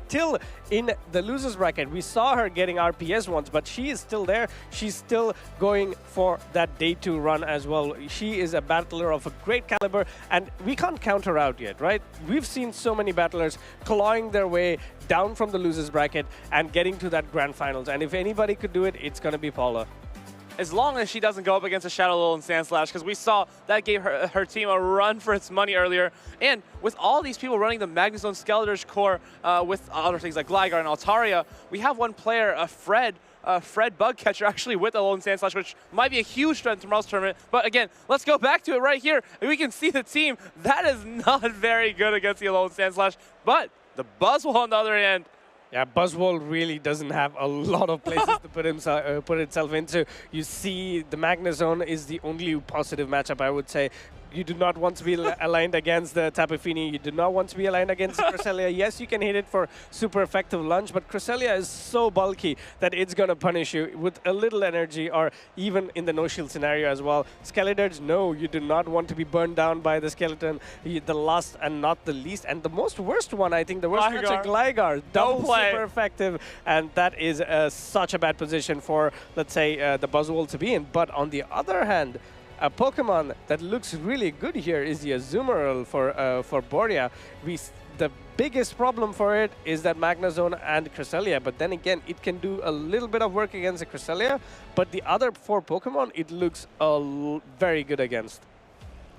still in the losers bracket. We saw her getting RPS once, but she is still there. She's still going for that day 2 run as well. She is a battler of a great caliber, and we can't count her out yet, right? We've seen so many battlers clawing their way down from the losers bracket and getting to that grand finals. And if anybody could do it, it's going to be Paula. As long as she doesn't go up against a Shadow Lil and Sandslash, because we saw that gave her team a run for its money earlier. And with all these people running the Magnezone Skeletor's core with other things like Gligar and Altaria, we have one player, Fred Bugcatcher, actually with a Lil and Sandslash, which might be a huge strength tomorrow's tournament. But again, let's go back to it right here. We can see the team. That is not very good against the Lil and Sandslash. But the Buzzwole on the other hand, yeah, Buzzwole really doesn't have a lot of places to put itself into. You see, the Magnezone is the only positive matchup, I would say. You do not want to be aligned against the Tapu Fini. You do not want to be aligned against Cresselia. Yes, you can hit it for super effective lunge, but Cresselia is so bulky that it's going to punish you with a little energy, or even in the no-shield scenario as well. Skeletons, no, you do not want to be burned down by the skeleton. The last and not the least, and the most worst one, I think, the worst matchup, Gligar. Double super effective, and that is such a bad position for, let's say, the Buzzwole to be in. But on the other hand, a Pokemon that looks really good here is the Azumarill for Borea. The biggest problem for it is that Magnezone and Cresselia, but then again, it can do a little bit of work against the Cresselia, but the other 4 Pokemon, it looks very good against.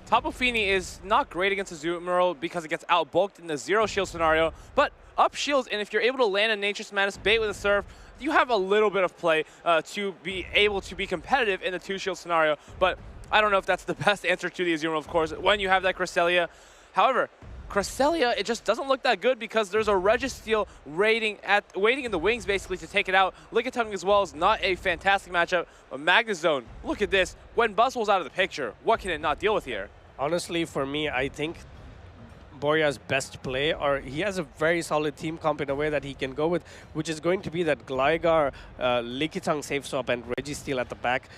Tapu Fini is not great against Azumarill because it gets outbulked in the zero shield scenario, but up shields, and if you're able to land a Nature's Madness bait with a Surf, you have a little bit of play to be able to be competitive in the 2-shield scenario, but I don't know if that's the best answer to the Azumarill, of course, when you have that Cresselia. However, Cresselia, it just doesn't look that good because there's a Registeel waiting in the wings, basically, to take it out. Lickitung as well is not a fantastic matchup. But Magnezone, look at this. When Buzzwole's out of the picture, what can it not deal with here? Honestly, for me, I think Borea's best play, or he has a very solid team comp in a way that he can go with, which is going to be that Gligar, Lickitung safe swap, and Registeel at the back.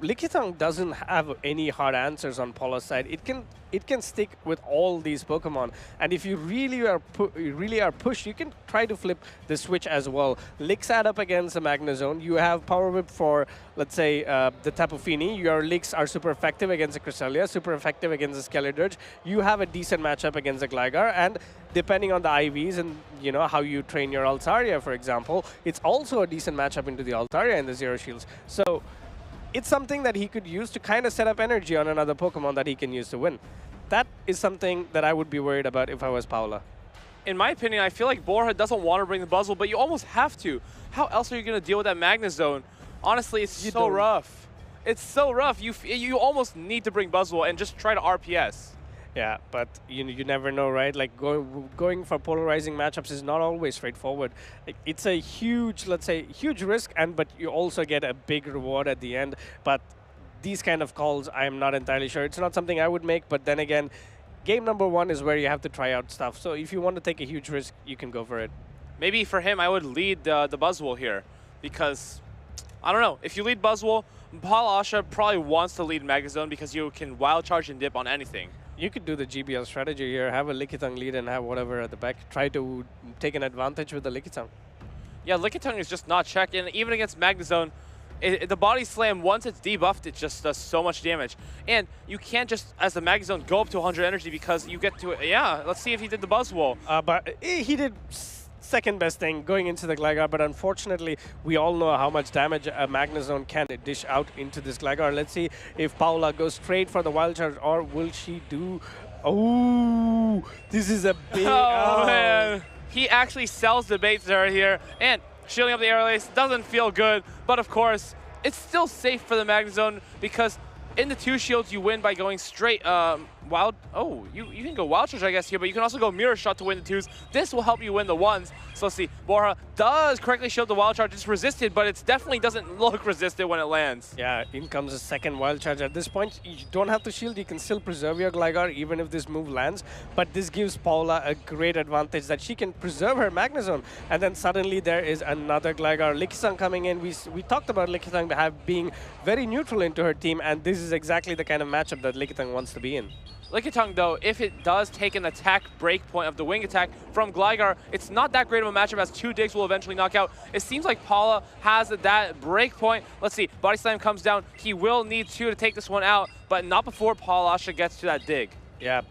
Lickitung doesn't have any hard answers on Paula's side. It can stick with all these Pokemon, and if you really are pushed, you can try to flip the switch as well. Licks add up against the Magnezone. You have Power Whip for, let's say, the Tapu Fini. Your Licks are super effective against the Cresselia, super effective against the Skeledirge. You have a decent matchup against the Gligar, and depending on the IVs and how you train your Altaria, for example, it's also a decent matchup into the Altaria and the Zero Shields. So it's something that he could use to kind of set up energy on another Pokemon that he can use to win. That is something that I would be worried about if I was Paula. In my opinion, I feel like Borja doesn't want to bring the Buzzwole, but you almost have to. How else are you going to deal with that Magnezone? Honestly, it's so rough. It's so rough. You almost need to bring Buzzwole and just try to RPS. Yeah, but you never know, right? Like going for polarizing matchups is not always straightforward. It's a huge, let's say, huge risk, but you also get a big reward at the end. But these kind of calls, I'm not entirely sure. It's not something I would make, but then again, game number 1 is where you have to try out stuff. So if you want to take a huge risk, you can go for it. Maybe for him, I would lead the Buzzwole here because, I don't know, if you lead Buzzwole, Paul Asha probably wants to lead Magnezone because you can wild charge and dip on anything. You could do the GBL strategy here, have a Lickitung lead and have whatever at the back. Try to take an advantage with the Lickitung. Yeah, Lickitung is just not checked, and even against Magnezone, the body slam, once it's debuffed, it just does so much damage. And you can't just, as the Magnezone, go up to 100 energy because you get to it. Yeah, let's see if he did the Buzzwole. But he did second best thing going into the Gligar, but unfortunately, we all know how much damage a Magnezone can dish out into this Gligar. Let's see if Paula goes straight for the Wild Charge, or will she do... Oh, this is a big... Oh, man. He actually sells the bait there here, and shielding up the air lace doesn't feel good, but of course, it's still safe for the Magnezone because in the 2 shields, you win by going straight wild. Oh, you can go Wild Charge, I guess, here, but you can also go Mirror Shot to win the 2s. This will help you win the 1s. So let's see. Borja does correctly shield the Wild Charge. It's resisted, but it definitely doesn't look resisted when it lands. Yeah, in comes a second Wild Charge. At this point, you don't have to shield. You can still preserve your Gligar even if this move lands. But this gives Paula a great advantage that she can preserve her Magnezone. And then suddenly there is another Gligar. Lickitung coming in. We talked about Lickitung being very neutral into her team, and this is exactly the kind of matchup that Lickitung wants to be in. Lickitung, though, if it does take an attack break point of the wing attack from Gligar, it's not that great of a matchup as 2 digs will eventually knock out. It seems like Paula has that break point. Let's see, Body Slam comes down. He will need 2 to take this one out, but not before Paulasha gets to that dig. Yeah.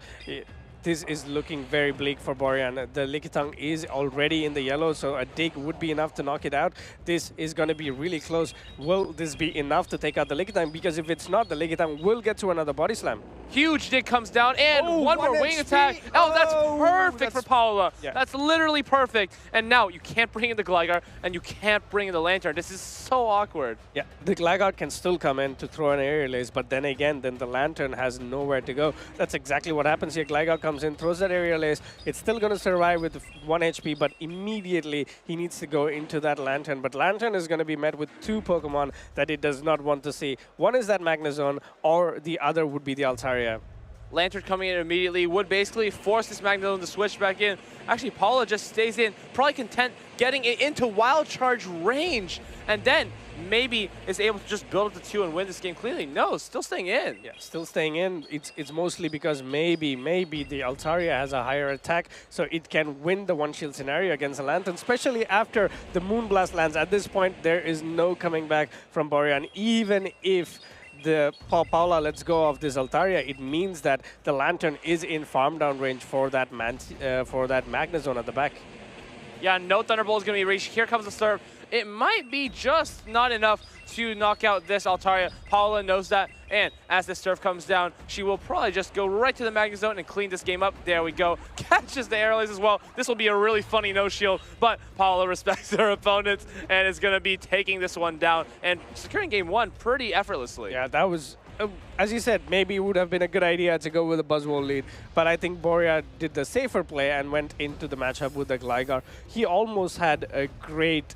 This is looking very bleak for Borean. The Lickitung is already in the yellow, so a dig would be enough to knock it out. This is going to be really close. Will this be enough to take out the Lickitung? Because if it's not, the Lickitung will get to another Body Slam. Huge dig comes down, and one more wing attack. Oh, that's perfect for Paula. Yeah. That's literally perfect. And now you can't bring in the Gligar, and you can't bring in the Lantern. This is so awkward. Yeah, the Gligar can still come in to throw an aerial ace, but then again, then the Lantern has nowhere to go. That's exactly what happens here. Gligar comes in, throws that aerial ace. It's still going to survive with 1 HP, but immediately he needs to go into that Lantern. But Lantern is going to be met with 2 Pokemon that it does not want to see. One is that Magnezone, or the other would be the Altaria. Lantern coming in immediately would basically force this Magnezone to switch back in. Actually, Paula just stays in, probably content getting it into Wild Charge range, and then maybe is able to just build up to 2 and win this game cleanly. No, still staying in. Yeah, still staying in. It's mostly because maybe the Altaria has a higher attack, so it can win the one-shield scenario against a Lantern, especially after the Moonblast lands. At this point, there is no coming back from Borean, even if the Paula lets go of this Altaria. It means that the Lantern is in farm down range for that Magnezone at the back. Yeah, no Thunderbolt is going to be reached. Here comes the serve. It might be just not enough to knock out this Altaria. Paula knows that, and as this serve comes down, she will probably just go right to the Magnezone and clean this game up. There we go. Catches the aerial ace as well. This will be a really funny no-shield, but Paula respects her opponents and is going to be taking this one down and securing game 1 pretty effortlessly. Yeah, that was, as you said, maybe it would have been a good idea to go with a Buzzwole lead, but I think Borea did the safer play and went into the matchup with the Gligar. He almost had a great,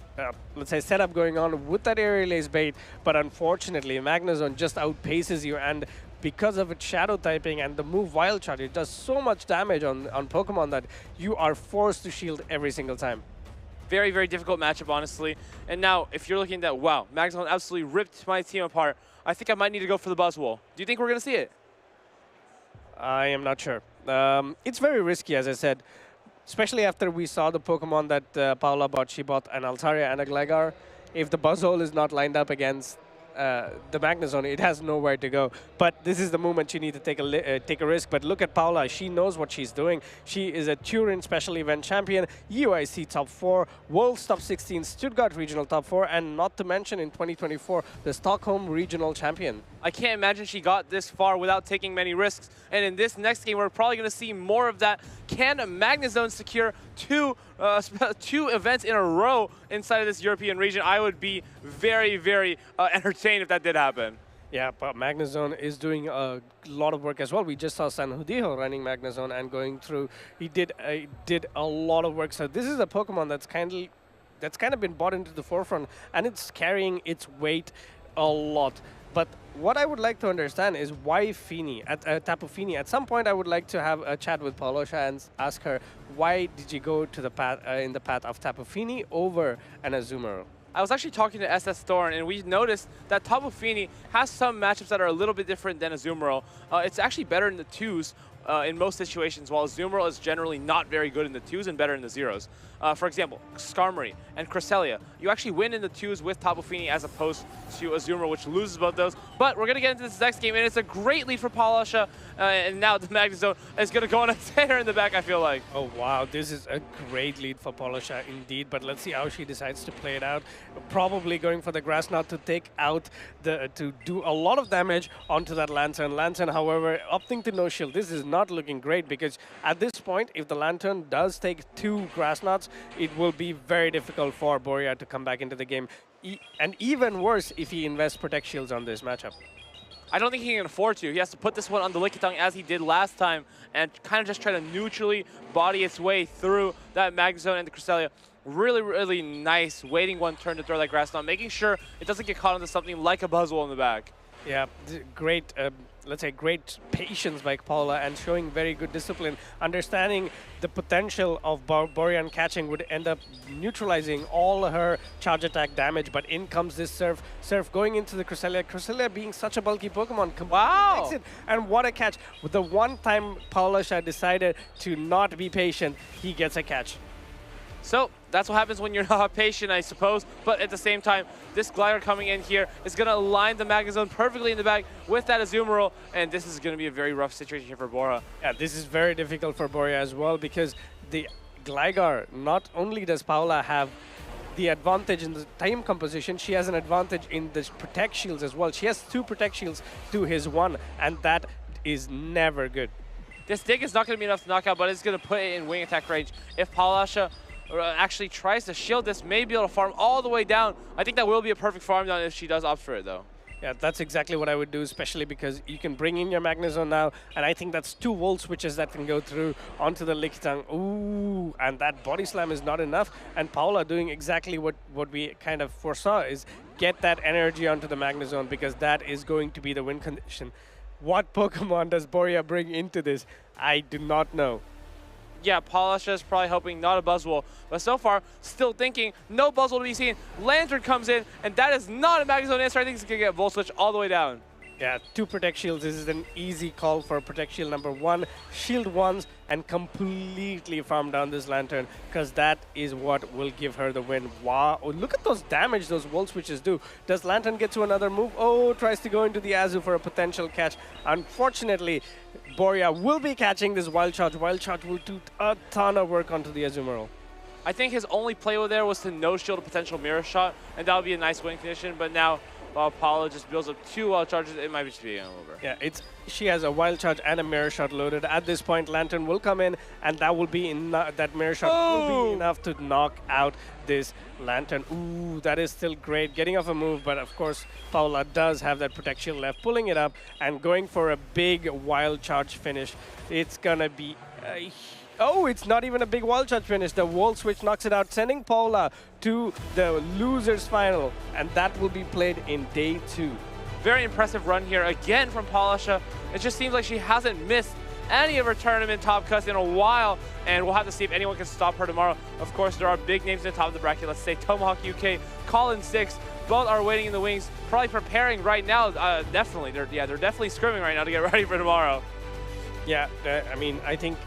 let's say, setup going on with that aerial ace bait, but unfortunately, Magnezone just outpaces you, and because of its shadow typing and the move Wild Charge, it does so much damage on Pokemon that you are forced to shield every single time. Very, very difficult matchup, honestly. And now, if you're looking at, wow, Magnezone absolutely ripped my team apart, I think I might need to go for the Buzzwole. Do you think we're going to see it? I am not sure. It's very risky, as I said, especially after we saw the Pokemon that Paula bought. She bought an Altaria and a Gligar. If the Buzzwole is not lined up against the Magnezone, it has nowhere to go. But this is the moment you need to take a risk. But look at Paula. She knows what she's doing. She is a Turin Special Event Champion, UIC Top 4, World's Top 16, Stuttgart Regional Top 4, and not to mention in 2024, the Stockholm Regional Champion. I can't imagine she got this far without taking many risks. And in this next game, we're probably going to see more of that. Can Magnezone secure two events in a row inside of this European region? I would be very, very entertained if that did happen. Yeah, but Magnezone is doing a lot of work as well. We just saw San Judijo running Magnezone and going through. He did a lot of work. So this is a Pokemon that's kind of been brought into the forefront, and it's carrying its weight a lot. But what I would like to understand is why Fini, Tapu Fini. At some point, I would like to have a chat with Paulasha and ask her, why did you go to the path in the path of Tapu Fini over an Azumarill? I was actually talking to SS Thorn, and we noticed that Tapu Fini has some matchups that are a little bit different than Azumarill. It's actually better in the 2s in most situations, while Azumarill is generally not very good in the 2s and better in the 0s. For example, Skarmory and Cresselia, you actually win in the 2s with Tapu Fini as opposed to Azumarill, which loses both those. But we're going to get into this next game, and it's a great lead for Paulasha, and now the Magnezone is going to go on a tear in the back, I feel like. Oh, wow. This is a great lead for Paulasha indeed, but let's see how she decides to play it out. Probably going for the Grass Knot to take out, to do a lot of damage onto that Lantern. Lantern, however, opting to no shield. This is not looking great, because at this point, if the Lantern does take 2 Grass Knots, it will be very difficult for Borea to come back into the game. And even worse if he invests Protect Shields on this matchup. I don't think he can afford to. He has to put this one on the Lickitung as he did last time and kind of just try to neutrally body its way through that Magnezone and the Cresselia. Really, really nice waiting one turn to throw that Grass Knot, making sure it doesn't get caught into something like a Buzzwole in the back. Yeah, great, let's say great patience by Paula and showing very good discipline, understanding the potential of Borean catching would end up neutralizing all her charge attack damage, but in comes this Surf going into the Cresselia. Cresselia being such a bulky Pokemon, completely takes it, and what a catch. The one time Paula decided to not be patient, he gets a catch. So that's what happens when you're not patient, I suppose. But at the same time, this glider coming in here is going to align the Magnezone perfectly in the bag with that Azumarill, and this is going to be a very rough situation here for Bora. Yeah, this is very difficult for Boria as well because the Gligar, not only does Paula have the advantage in the time composition, she has an advantage in the Protect Shields as well. She has 2 Protect Shields to his 1, and that is never good. This dig is not going to be enough to knock out, but it's going to put it in wing attack range. If Paulasha actually tries to shield this, may be able to farm all the way down. I think that will be a perfect farm down if she does opt for it, though. Yeah, that's exactly what I would do, especially because you can bring in your Magnezone now, and I think that's 2 Volt Switches that can go through onto the Lickitung. Ooh, and that Body Slam is not enough, and Paula doing exactly what we kind of foresaw is get that energy onto the Magnezone, because that is going to be the win condition. What Pokemon does Boria bring into this? I do not know. Yeah, Paulasha is probably hoping not a Buzzwole, but so far, still thinking no Buzzwole to be seen. Lantern comes in, and that is not a Magnezone answer. I think it's going to get Volt Switch all the way down. Yeah, 2 Protect Shields. This is an easy call for Protect Shield number 1. Shield once and completely farm down this Lantern, because that is what will give her the win. Wow, oh, look at those damage those Volt Switches do. Does Lantern get to another move? Oh, tries to go into the Azu for a potential catch. Unfortunately, Boria will be catching this Wild Charge. Wild Charge will do a ton of work onto the Azumarill. I think his only play over there was to no-shield a potential Mirror Shot, and that would be a nice win condition, but now while Paula just builds up 2 Wild Charges, it might just be game over. Yeah, she has a Wild Charge and a Mirror Shot loaded. At this point, Lantern will come in, and that will be that Mirror Shot will be enough to knock out this Lantern. Ooh, that is still great. Getting off a move, but of course, Paula does have that Protect Shield left, pulling it up and going for a big Wild Charge finish. It's gonna be oh, it's not even a big Wild Charge finish. The Volt Switch knocks it out, sending Paula to the losers final, and that will be played in day 2. Very impressive run here again from Paulasha. It just seems like she hasn't missed any of her tournament top cuts in a while, and we'll have to see if anyone can stop her tomorrow. Of course, there are big names at the top of the bracket. Let's say Tomahawk UK, Colin 6, both are waiting in the wings, probably preparing right now. Definitely, they're definitely scrimming right now to get ready for tomorrow. Yeah, I mean, I think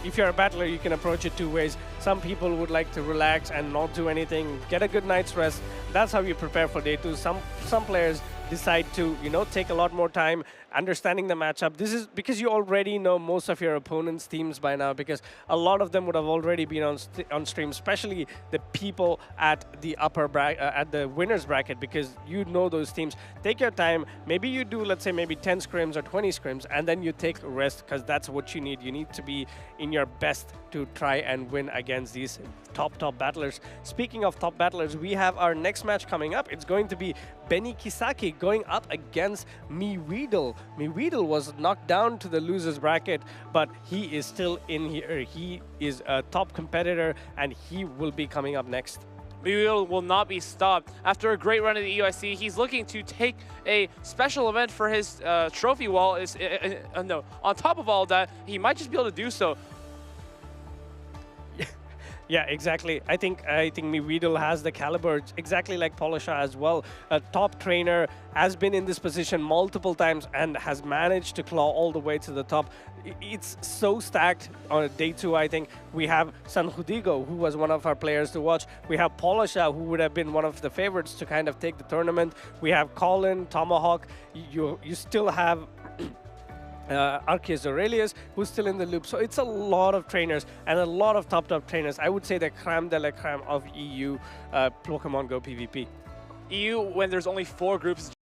if you're a battler, you can approach it 2 ways. Some people would like to relax and not do anything, get a good night's rest. That's how you prepare for day 2. Some players decide to, take a lot more time understanding the matchup. This is because you already know most of your opponent's teams by now, because a lot of them would have already been on stream, especially the people at the upper bracket, at the winners bracket, because you know those teams. Take your time. Maybe you do, let's say, maybe 10 scrims or 20 scrims, and then you take a rest, because that's what you need. You need to be in your best to try and win against these top battlers. Speaking of top battlers, we have our next match coming up. It's going to be Benny Kisaki going up against Weedle. Weedle was knocked down to the losers bracket, but he is still in here. He is a top competitor, and he will be coming up next. Weedle will not be stopped. After a great run at the EUIC, he's looking to take a special event for his trophy wall. No, on top of all that, he might just be able to do so. Yeah, exactly. I think Weedle has the caliber, exactly like Paulasha as well. A top trainer, has been in this position multiple times and has managed to claw all the way to the top. It's so stacked on day 2, I think. We have San Judigo, who was one of our players to watch. We have Paulasha, who would have been one of the favorites to kind of take the tournament. We have Colin, Tomahawk. You still have Arceus Aurelius, who's still in the loop. So it's a lot of trainers and a lot of top trainers. I would say the creme de la creme of EU Pokemon Go PvP. EU, when there's only 4 groups,